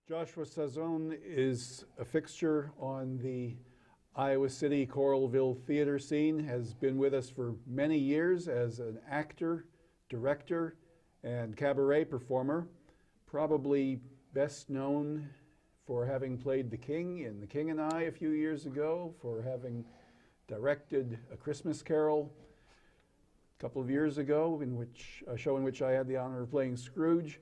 Joshua Sazon is a fixture on the Iowa City Coralville theater scene, has been with us for many years as an actor, director, and cabaret performer. Probably best known for having played the King in The King and I a few years ago, for having directed A Christmas Carol a couple of years ago, a show in which I had the honor of playing Scrooge.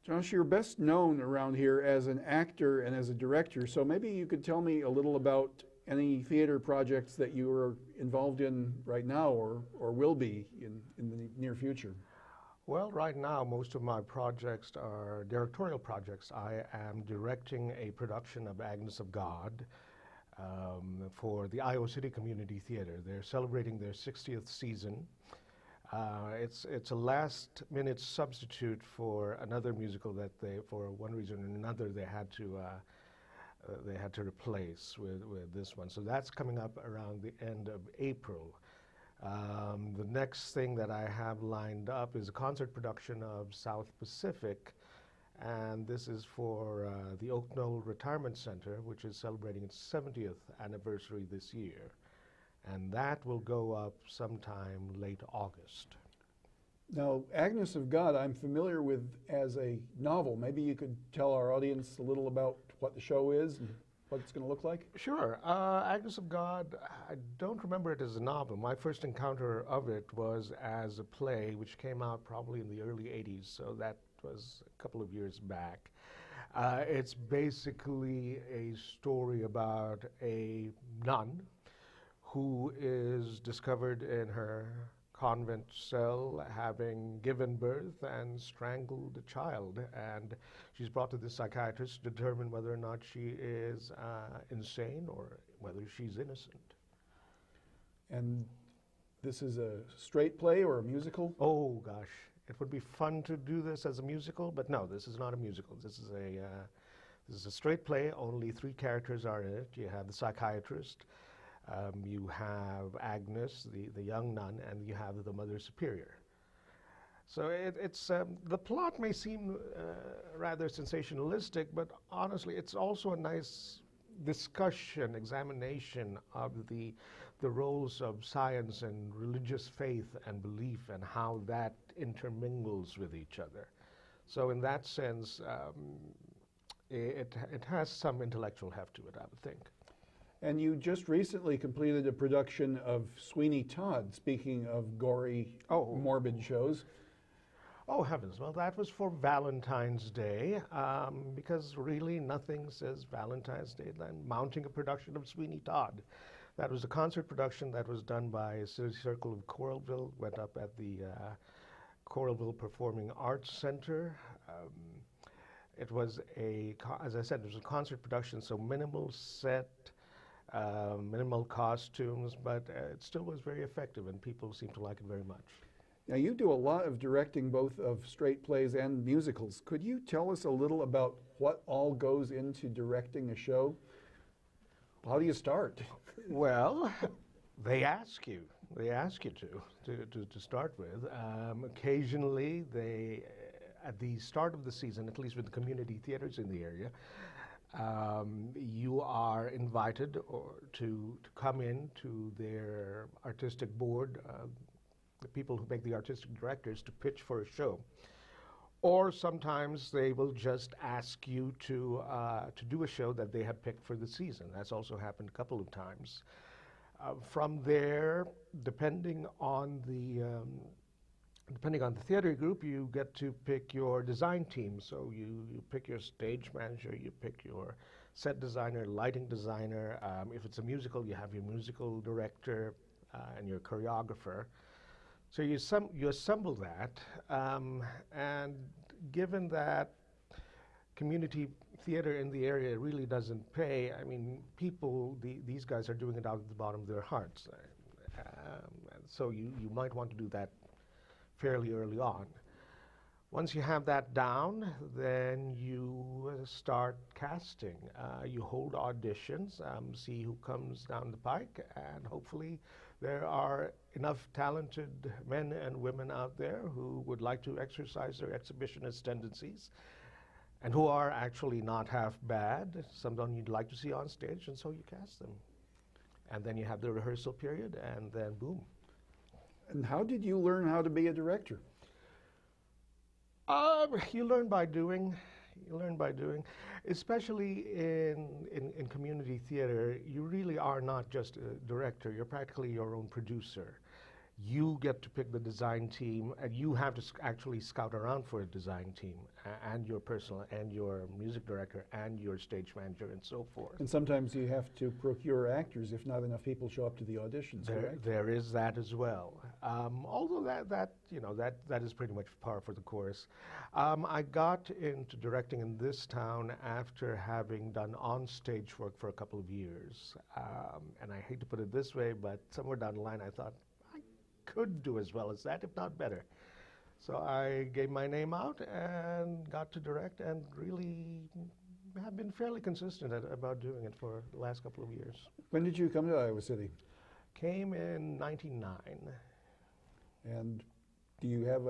Josh, you're best known around here as an actor and as a director, so maybe you could tell me a little about any theater projects that you are involved in right now or will be in the near future. Well, right now, most of my projects are directorial projects. I am directing a production of Agnes of God for the Iowa City Community Theater. They're celebrating their 60th season. It's a last-minute substitute for another musical that for one reason or another, they had to replace with this one. So that's coming up around the end of April. The next thing that I have lined up is a concert production of South Pacific, and this is for the Oak Knoll Retirement Center, which is celebrating its 70th anniversary this year. And that will go up sometime late August. Now, Agnes of God, I'm familiar with as a novel. Maybe you could tell our audience a little about what the show is and what it's going to look like? Sure. Agnes of God, I don't remember it as a novel. My first encounter of it was as a play, which came out probably in the early 80s, so that was a couple of years back. It's basically a story about a nun who is discovered in her convent cell having given birth and strangled a child. And she's brought to the psychiatrist to determine whether or not she is insane or whether she's innocent. And this is a straight play or a musical? Oh, gosh. It would be fun to do this as a musical, but no, this is not a musical. This is a straight play. Only 3 characters are in it. You have the psychiatrist, you have Agnes, the young nun, and you have the Mother Superior. So it's the plot may seem rather sensationalistic, but honestly, it's also a nice discussion, examination of the roles of science and religious faith and belief and how that intermingles with each other. So in that sense, it has some intellectual heft to it, I would think. And you just recently completed a production of Sweeney Todd, speaking of gory, morbid shows. Oh, heavens. Well, that was for Valentine's Day, because really nothing says Valentine's Day than mounting a production of Sweeney Todd. That was a concert production that was done by City Circle of Coralville, went up at the Coralville Performing Arts Center. It was as I said, it was a concert production, so minimal set, minimal costumes, but it still was very effective and people seem to like it very much. Now, you do a lot of directing both of straight plays and musicals. Could you tell us a little about what all goes into directing a show? How do you start? Well, they ask you to start with. Occasionally, at the start of the season, at least with the community theaters in the area, you are invited to come in to their artistic board, the people who make the artistic directors, to pitch for a show. Or sometimes they will just ask you to do a show that they have picked for the season. That's also happened a couple of times. From there, depending on the theater group, you get to pick your design team. So you pick your stage manager, you pick your set designer, lighting designer. If it's a musical, you have your musical director and your choreographer. So you assemble that, and given that community theater in the area really doesn't pay, I mean, these guys are doing it out of the bottom of their hearts. So you might want to do that fairly early on. Once you have that down, then you start casting. You hold auditions, see who comes down the pike, and hopefully there are enough talented men and women out there who would like to exercise their exhibitionist tendencies and who are actually not half bad, someone you'd like to see on stage, and so you cast them. And then you have the rehearsal period, and then boom. And how did you learn how to be a director? You learn by doing. You learn by doing. Especially in community theater, you really are not just a director, you're practically your own producer. You get to pick the design team, and you have to actually scout around for a design team, and your personal, and your music director, and your stage manager, and so forth. And sometimes you have to procure actors if not enough people show up to the auditions, correct? There is that as well. Although that is pretty much par for the course. I got into directing in this town after having done on-stage work for a couple of years. And I hate to put it this way, but somewhere down the line I thought, could do as well as that, if not better. So I gave my name out and got to direct, and really have been fairly consistent about doing it for the last couple of years. When did you come to Iowa City? Came in 1999. And do you have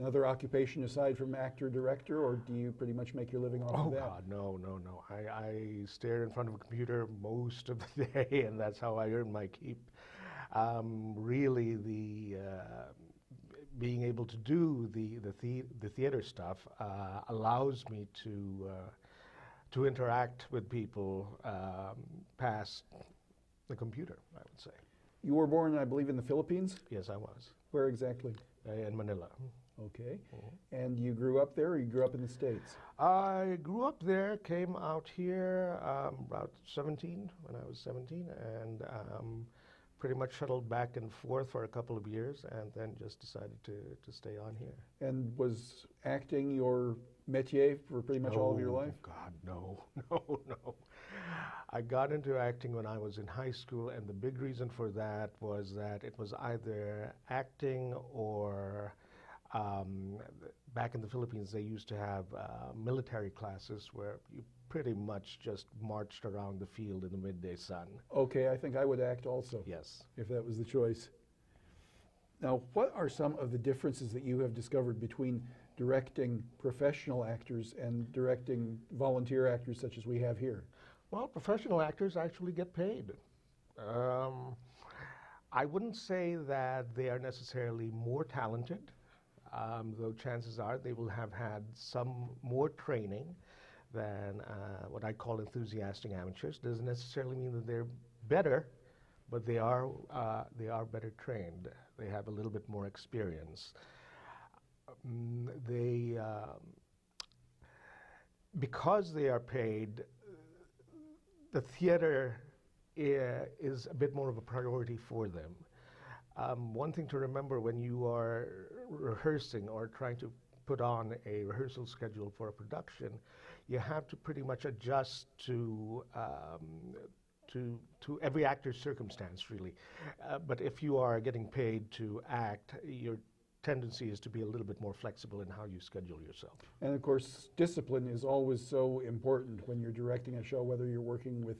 another occupation aside from actor-director, or do you pretty much make your living off of that? Oh, God, no. I stare in front of a computer most of the day, and that's how I earn my keep. Really, being able to do the theater stuff allows me to interact with people past the computer, I would say. You were born, I believe, in the Philippines? Yes, I was. Where exactly? In Manila. Okay. And you grew up there, or you grew up in the States? I grew up there, came out here about 17, when I was 17, and pretty much shuttled back and forth for a couple of years, and then just decided to stay on here. And was acting your métier for pretty much all of your life? God, no. I got into acting when I was in high school, and the big reason for that was that it was either acting or back in the Philippines they used to have military classes where you pretty much just marched around the field in the midday sun. Okay, I think I would act also. Yes. If that was the choice. Now, what are some of the differences that you have discovered between directing professional actors and directing volunteer actors such as we have here? Well, professional actors actually get paid. I wouldn't say that they are necessarily more talented, though chances are they will have had some more training than what I call enthusiastic amateurs. Doesn't necessarily mean that they're better, but they are better trained. They have a little bit more experience. Because they are paid, the theater is a bit more of a priority for them. One thing to remember when you are rehearsing or trying to put on a rehearsal schedule for a production, you have to pretty much adjust to every actor's circumstance, really. But if you are getting paid to act, your tendency is to be a little bit more flexible in how you schedule yourself. And of course, discipline is always so important when you're directing a show, whether you're working with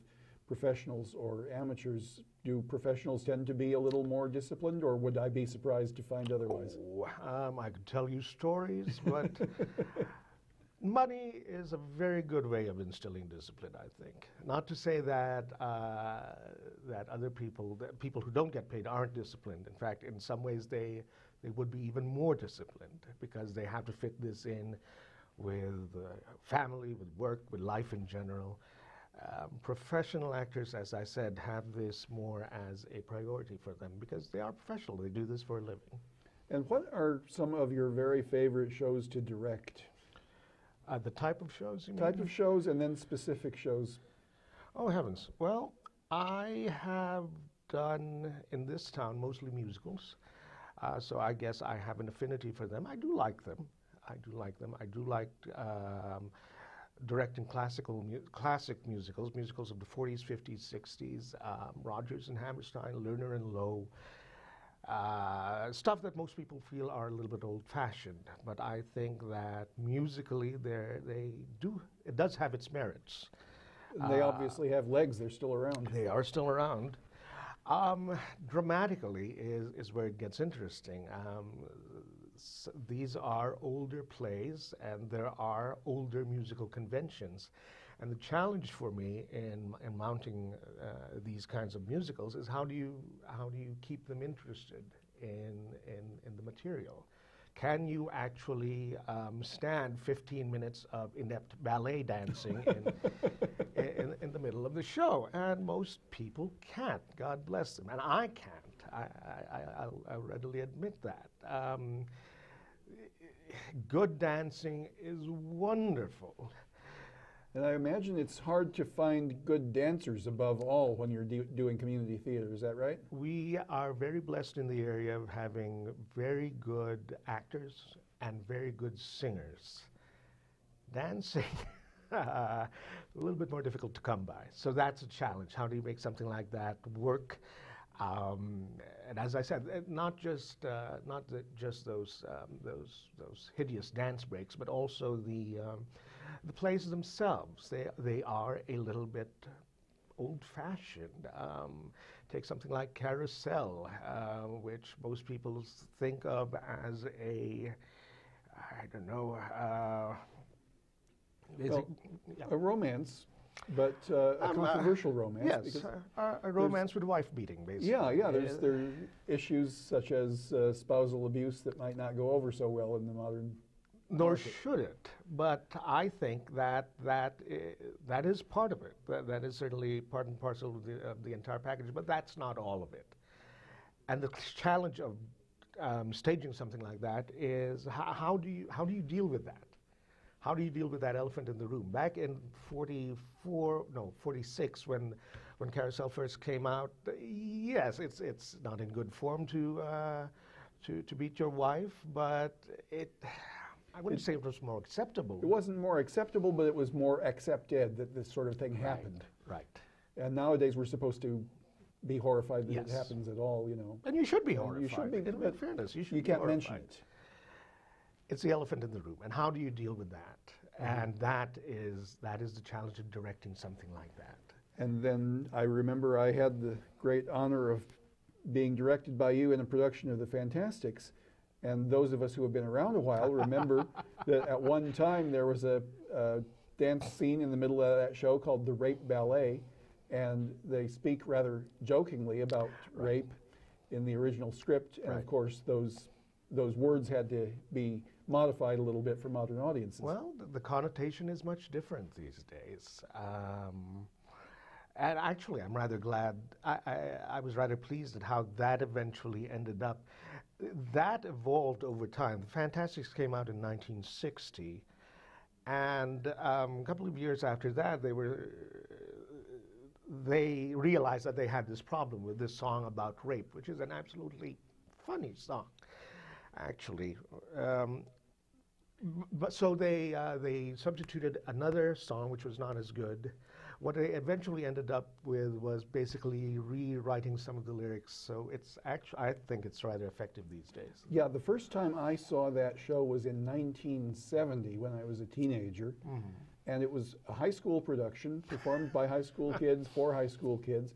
professionals or amateurs. Do professionals tend to be a little more disciplined, or would I be surprised to find otherwise? I could tell you stories, but money is a very good way of instilling discipline, I think. Not to say that that other people, that people who don't get paid, aren't disciplined. In fact, in some ways, they would be even more disciplined because they have to fit this in with family, with work, with life in general. Professional actors, as I said, have this more as a priority for them because they are professional. They do this for a living. And what are some of your very favorite shows to direct? The type of shows, you mean? Type of shows and then specific shows. Oh, heavens. Well, I have done in this town mostly musicals, so I guess I have an affinity for them. I do like them. I do like directing classic musicals, musicals of the 40s, 50s, 60s, Rodgers and Hammerstein, Lerner and Loewe, stuff that most people feel are a little bit old-fashioned, but I think that musically it does have its merits. And they obviously have legs, they're still around. They are still around. Dramatically is where it gets interesting. these are older plays, and there are older musical conventions. And the challenge for me in mounting these kinds of musicals is how do you keep them interested in the material? Can you actually stand 15 minutes of inept ballet dancing in the middle of the show? And most people can't. God bless them. And I can't. I'll readily admit that. Good dancing is wonderful. And I imagine it's hard to find good dancers above all when you're doing community theater, is that right? We are very blessed in the area of having very good actors and very good singers. Dancing, a little bit more difficult to come by. So that's a challenge. How do you make something like that work? And as I said, not just those hideous dance breaks, but also the plays themselves. They are a little bit old-fashioned. Take something like Carousel, which most people think of as a, I don't know, a romance. But a controversial romance. Yes, a romance with wife beating, basically. Yeah. There's issues such as spousal abuse that might not go over so well in the modern. Nor market. should it. But I think that is part of it. That is certainly part and parcel of the entire package. But that's not all of it. And the challenge of staging something like that is how do you deal with that? How do you deal with that elephant in the room? Back in 46, when Carousel first came out, yes, it's not in good form to beat your wife, but I wouldn't say it was more acceptable. It wasn't more acceptable, but it was more accepted that this sort of thing happened. Right. And nowadays we're supposed to be horrified that Yes. it happens at all, you know. And you should be horrified. You should be, in fairness, you should you be can't horrified. mention it. It's the elephant in the room, and how do you deal with that? And that is the challenge of directing something like that. And then I remember I had the great honor of being directed by you in a production of The Fantastics. And those of us who have been around a while remember that at one time there was a dance scene in the middle of that show called The Rape Ballet. And they speak rather jokingly about rape in the original script. And of course, those words had to be modified a little bit for modern audiences. Well, the connotation is much different these days. And actually, I'm rather glad, I was rather pleased at how that eventually ended up. That evolved over time. The Fantastics came out in 1960, and a couple of years after that, they realized that they had this problem with this song about rape, which is an absolutely funny song, actually. But so they substituted another song which was not as good. What they eventually ended up with was basically rewriting some of the lyrics. So it's actually, I think it's rather effective these days. Yeah, the first time I saw that show was in 1970 when I was a teenager. Mm-hmm. And it was a high school production performed by high school kids for high school kids.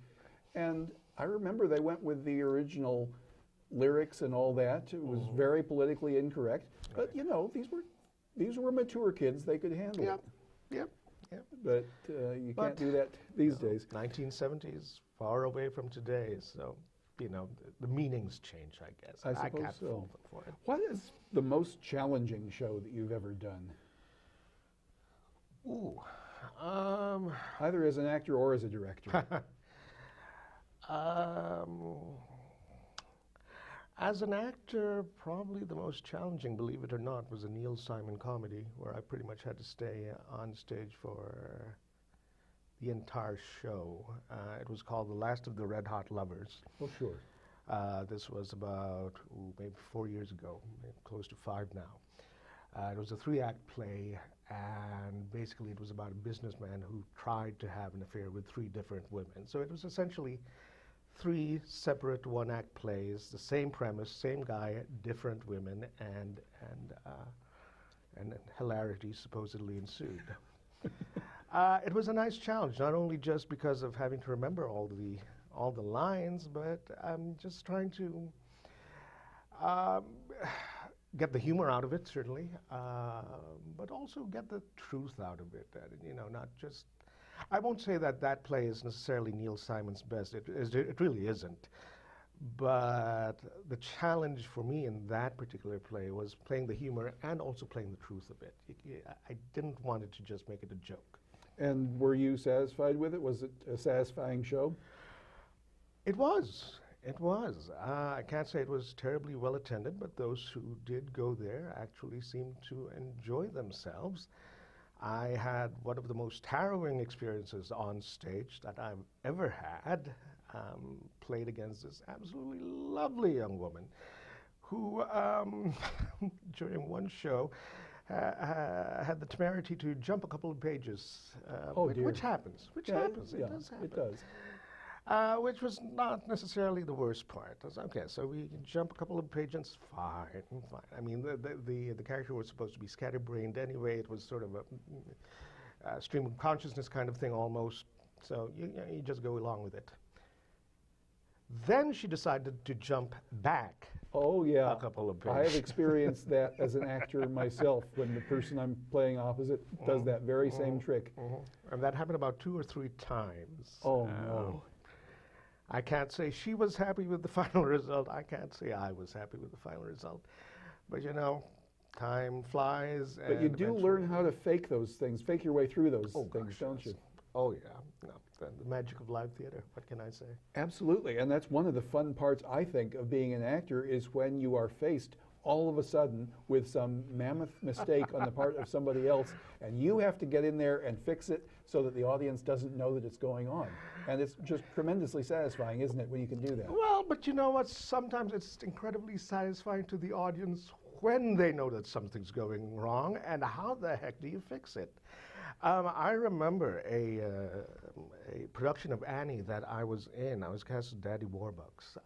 And I remember they went with the original lyrics and all that. It was very politically incorrect. Right. But you know, these were mature kids. They could handle it. Yep. But you can't do that these days. 1970s, far away from today. So, you know, the meanings change, I guess. I suppose can't so. fault them for it. What is the most challenging show that you've ever done? Ooh. Either as an actor or as a director. As an actor, probably the most challenging, believe it or not, was a Neil Simon comedy, where I pretty much had to stay on stage for the entire show. It was called The Last of the Red Hot Lovers. Oh, sure. This was about maybe 4 years ago, maybe close to 5 now. It was a 3-act play, and basically it was about a businessman who tried to have an affair with 3 different women. So it was essentially 3 separate 1-act plays, the same premise, same guy, different women, and hilarity supposedly ensued. It was a nice challenge, not only just because of having to remember all the lines, but just trying to get the humor out of it, certainly, but also get the truth out of it. Not just. I won't say that that play is necessarily Neil Simon's best. It really isn't. But the challenge for me in that particular play was playing the humor and also playing the truth of it. I didn't want it to just make it a joke. And were you satisfied with it? Was it a satisfying show? It was. It was. I can't say it was terribly well attended, but those who did go there actually seemed to enjoy themselves. I had one of the most harrowing experiences on stage that I've ever had. Played against this absolutely lovely young woman who, during one show, had the temerity to jump a couple of pages, which happens. It does happen. It does. Which was not necessarily the worst part. I was, okay, so we jump a couple of pages, fine. I mean, the character was supposed to be scatterbrained anyway. It was sort of a stream of consciousness kind of thing almost. So you just go along with it. Then she decided to jump back. Oh, yeah. A couple of pages. I have experienced that as an actor myself when the person I'm playing opposite does that very same trick. And that happened about 2 or 3 times. Oh, no. I can't say she was happy with the final result. I can't say I was happy with the final result. But, time flies. But you do learn how to fake those things, fake your way through those things, don't you? Oh, yeah. No, the magic of live theater. What can I say? Absolutely. And that's one of the fun parts, I think, of being an actor is when you are faced all of a sudden with some mammoth mistake on the part of somebody else, and you have to get in there and fix it so that the audience doesn't know that it's going on. And it's just tremendously satisfying, isn't it, when you can do that? Well, but you know what? Sometimes it's incredibly satisfying to the audience when they know that something's going wrong, and how the heck do you fix it? I remember a production of Annie that I was in. I was cast as Daddy Warbucks.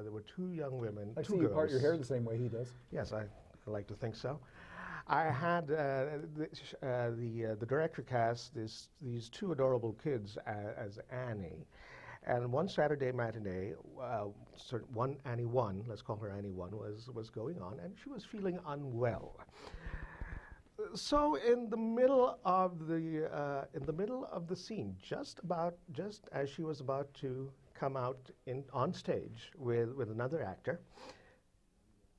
There were 2 young women, I 2 see you girls. part your hair the same way he does. Yes, I like to think so. I had the director cast these 2 adorable kids as Annie. And one Saturday matinee, one Annie 1, let's call her Annie 1, was going on, and she was feeling unwell. So in the middle of the scene, just as she was about to come out on stage with another actor,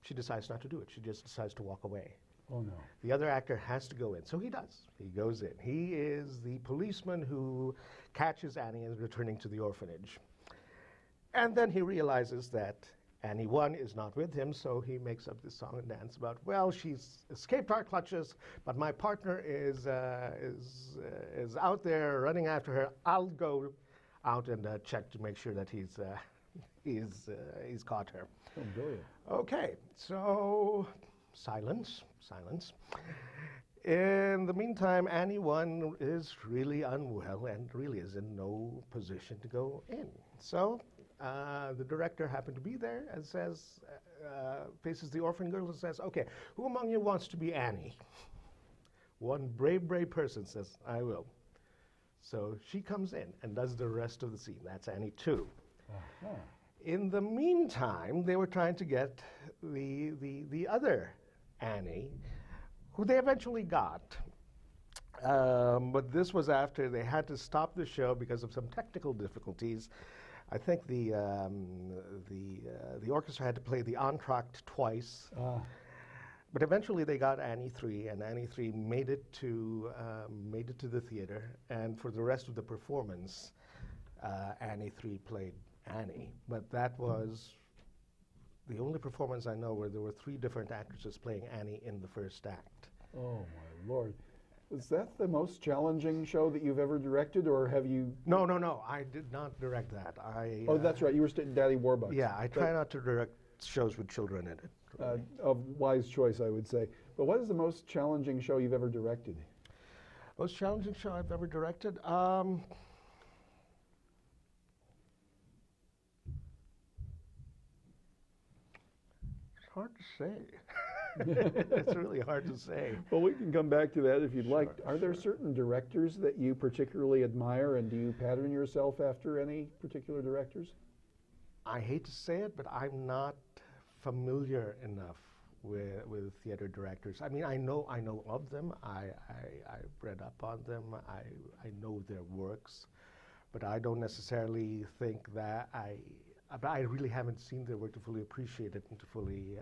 she decides not to do it. She just decides to walk away. Oh, no. The other actor has to go in. So he does. He goes in. He is the policeman who catches Annie and is returning to the orphanage. And then he realizes that Annie 1 is not with him, so he makes up this song and dance about, well, she's escaped our clutches, but my partner is out there running after her. I'll go out and check to make sure that he's caught her. Oh, brilliant. Okay, so silence. In the meantime, Annie 1 is really unwell and really is in no position to go in. So the director happened to be there and says, faces the orphan girls and says, okay, who among you wants to be Annie? One brave person says, I will. So she comes in and does the rest of the scene. That's Annie 2. Uh-huh. In the meantime, they were trying to get the other Annie, who they eventually got. But this was after they had to stop the show because of some technical difficulties. I think the orchestra had to play the entr'acte twice. But eventually they got Annie 3, and Annie 3 made it to the theater. And for the rest of the performance, Annie 3 played Annie. But that was the only performance I know where there were 3 different actresses playing Annie in the first act. Oh, my Lord. Was that the most challenging show that you've ever directed, or have you... No. I did not direct that. Oh, that's right. You were Daddy Warbucks. Yeah, I try not to direct shows with children in it. A wise choice, I would say. But what is the most challenging show you've ever directed? Most challenging show I've ever directed? It's hard to say. It's really hard to say. Well, we can come back to that if you'd like. Are there certain directors that you particularly admire, and do you pattern yourself after any particular directors? I hate to say it, but I'm not familiar enough with theater directors. I mean, I know of them. I've read up on them. I know their works, but I don't necessarily think that but I really haven't seen their work to fully appreciate it and to fully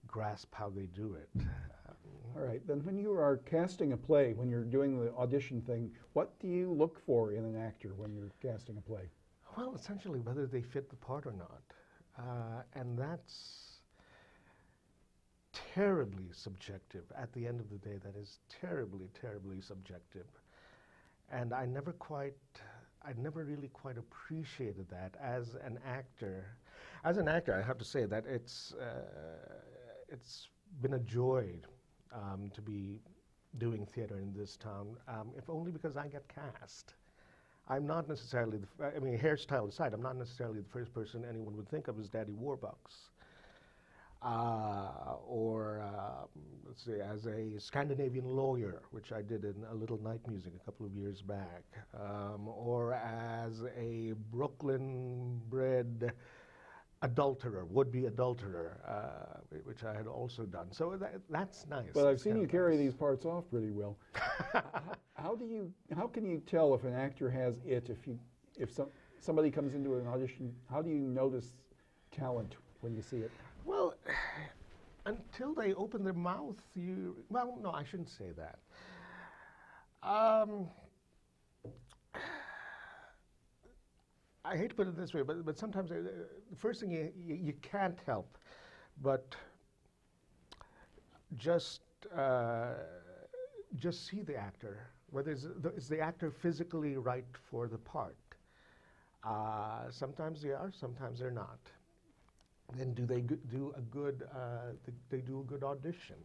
grasp how they do it. All right, then when you are casting a play, when you're doing the audition thing, what do you look for in an actor when you're casting a play? Well, essentially whether they fit the part or not. And that's terribly subjective. At the end of the day, that is terribly, terribly subjective. And I never really quite appreciated that as an actor. As an actor, I have to say that it's been a joy to be doing theater in this town, if only because I get cast. I'm not necessarily, I mean, hairstyle aside, I'm not necessarily the first person anyone would think of as Daddy Warbucks. Or, let's say, as a Scandinavian lawyer, which I did in A Little Night Music a couple of years back, or as a Brooklyn-bred adulterer, would-be adulterer, which I had also done. So that's nice. But I've seen you carry these parts off pretty well. How can you tell if an actor has it? If somebody comes into an audition, how do you notice talent when you see it? Well, until they open their mouth, well, no, I shouldn't say that. I hate to put it this way, but sometimes the first thing you can't help but just see the actor, whether is the actor physically right for the part. Sometimes they are, sometimes they're not. Then do they do a good audition?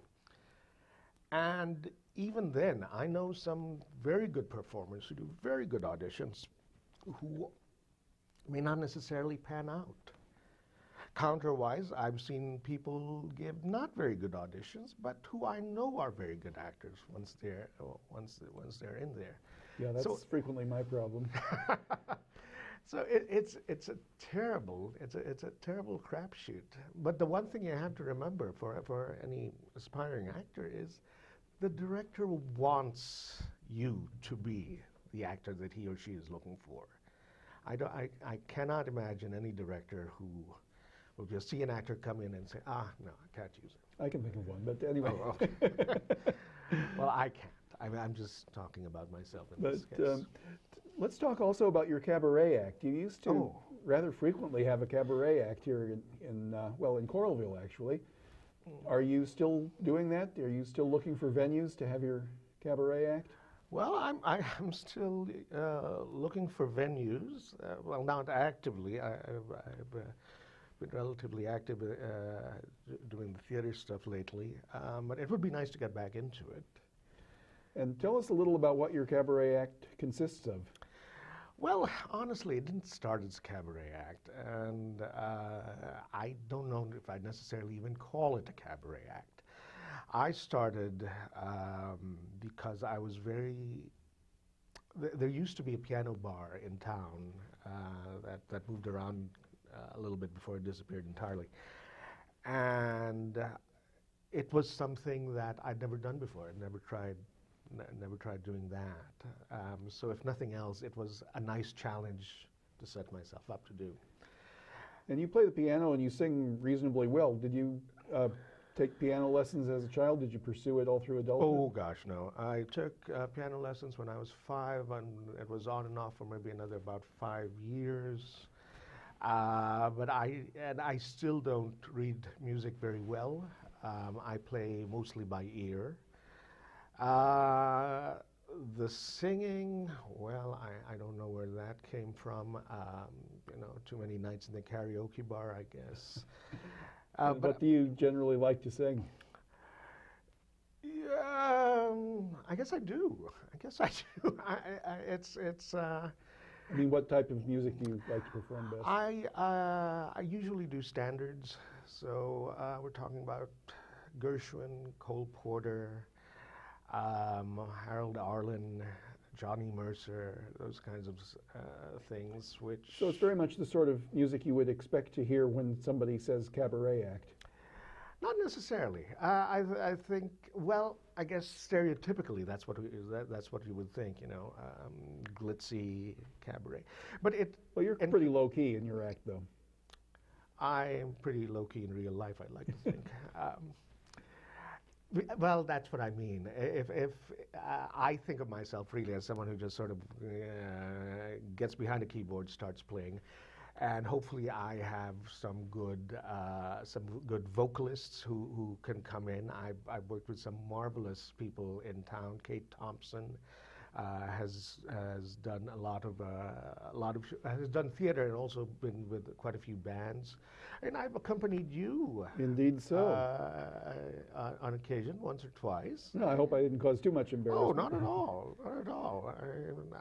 And even then, I know some very good performers who do very good auditions who may not necessarily pan out. Counterwise, I've seen people give not very good auditions, but who I know are very good actors once they're in there. Yeah, that's frequently my problem. So it's a terrible crapshoot. But the one thing you have to remember for any aspiring actor is the director wants you to be the actor that he or she is looking for. I cannot imagine any director who will just see an actor come in and say, no, I can't use it. I can think of one, but anyway. Oh, okay. Well, I can't. I'm just talking about myself in this case. Let's talk also about your cabaret act. You used to rather frequently have a cabaret act here in Coralville, actually. Are you still doing that? Are you still looking for venues to have your cabaret act? Well, I'm still looking for venues. Well, not actively. I've been relatively active doing the theater stuff lately, but it would be nice to get back into it. And tell us a little about what your cabaret act consists of. Well, honestly, it didn't start as a cabaret act, and I don't know if I'd necessarily even call it a cabaret act. I started because I was there used to be a piano bar in town that moved around a little bit before it disappeared entirely. And it was something that I'd never done before. I'd never tried doing that. So if nothing else, it was a nice challenge to set myself up to do. And you play the piano and you sing reasonably well. Did you take piano lessons as a child? Did you pursue it all through adulthood? Oh gosh, no. I took piano lessons when I was 5, and it was on and off for maybe another about 5 years. But I still don't read music very well. I play mostly by ear. The singing, well, I don't know where that came from. Too many nights in the karaoke bar, I guess. But what do you generally like to sing? Yeah, I guess I do. I mean, what type of music do you like to perform best? I usually do standards. So we're talking about Gershwin, Cole Porter, Harold Arlen, Johnny Mercer, those kinds of things. So it's very much the sort of music you would expect to hear when somebody says cabaret act. Not necessarily. I think, well, I guess stereotypically that's what you would think, glitzy cabaret. But Well, you're pretty low key in your act, though. I'm pretty low key in real life, I'd like to think. Well, that's what I mean. If I think of myself really as someone who just sort of gets behind a keyboard, starts playing, and hopefully I have some good vocalists who can come in. I've worked with some marvelous people in town. Kate Thompson has done has done theater and also been with quite a few bands. And I've accompanied you. Indeed so. On occasion, once or twice. No, I hope I didn't cause too much embarrassment. Oh, not at all. Not at all.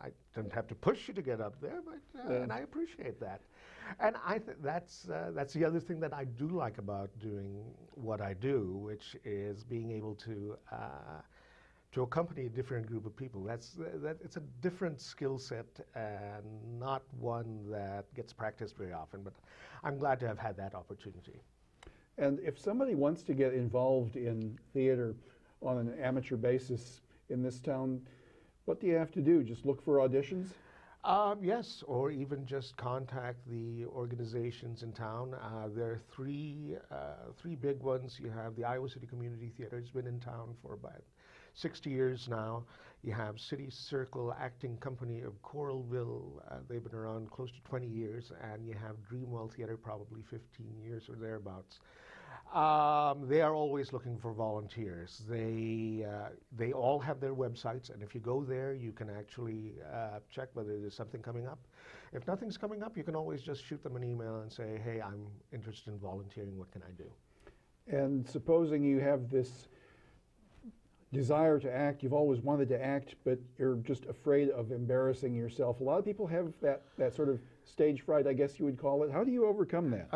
I didn't have to push you to get up there, but and I appreciate that. And that's the other thing that I do like about doing what I do, which is being able to accompany a different group of people. It's a different skill set and not one that gets practiced very often, but I'm glad to have had that opportunity. And if somebody wants to get involved in theater on an amateur basis in this town, what do you have to do? Just look for auditions? Yes, or even just contact the organizations in town. There are three big ones. You have the Iowa City Community Theater. It's been in town for about 60 years now. You have City Circle Acting Company of Coralville. They've been around close to 20 years. And you have Dreamwell Theater, probably 15 years or thereabouts. They are always looking for volunteers. They all have their websites, and if you go there, you can actually check whether there's something coming up. If nothing's coming up, you can always just shoot them an email and say, hey, I'm interested in volunteering, what can I do? And supposing you have this desire to act, you've always wanted to act, but you're just afraid of embarrassing yourself. A lot of people have that sort of stage fright, I guess you would call it. How do you overcome that?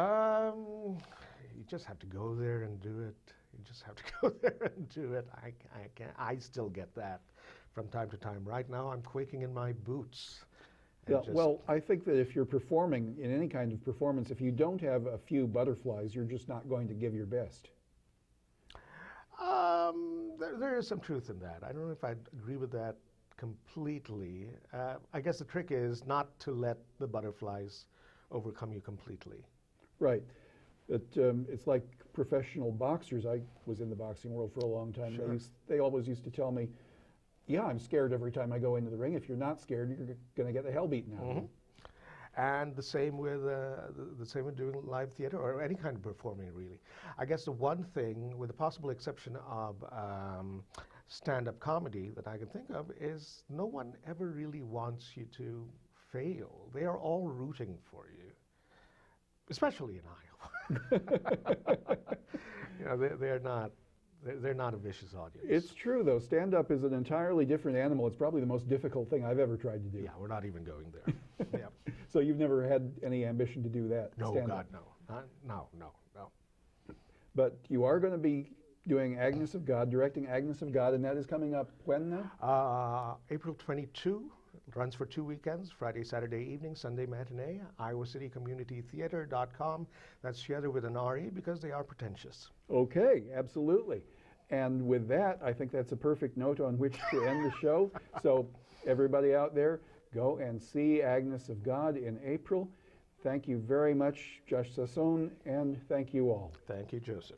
You just have to go there and do it. You just have to go there and do it. I still get that from time to time. Right now, I'm quaking in my boots. Yeah, well, I think that if you're performing in any kind of performance, if you don't have a few butterflies, you're just not going to give your best. There is some truth in that. I don't know if I agree with that completely. I guess the trick is not to let the butterflies overcome you completely. Right. But it's like professional boxers. I was in the boxing world for a long time. Sure. They always used to tell me, yeah, I'm scared every time I go into the ring. If you're not scared, you're going to get the hell beaten out of you. And the same with doing live theater or any kind of performing, really. I guess the one thing, with the possible exception of stand-up comedy that I can think of, is no one ever really wants you to fail. They are all rooting for you, especially in Iowa. They're not a vicious audience. It's true, though. Stand-up is an entirely different animal. It's probably the most difficult thing I've ever tried to do. Yeah, we're not even going there. Yeah. So you've never had any ambition to do that? No, stand-up? God, no. No. But you are going to be doing Agnes of God, directing Agnes of God, and that is coming up when now? April 22. It runs for 2 weekends, Friday, Saturday evening, Sunday matinee, iowacity.communitytheater.com. That's theater with an R-E because they are pretentious. Okay, absolutely. And with that, I think that's a perfect note on which to end the show. So everybody out there, go and see Agnes of God in April. Thank you very much, Josh Sazon, and thank you all. Thank you, Joseph.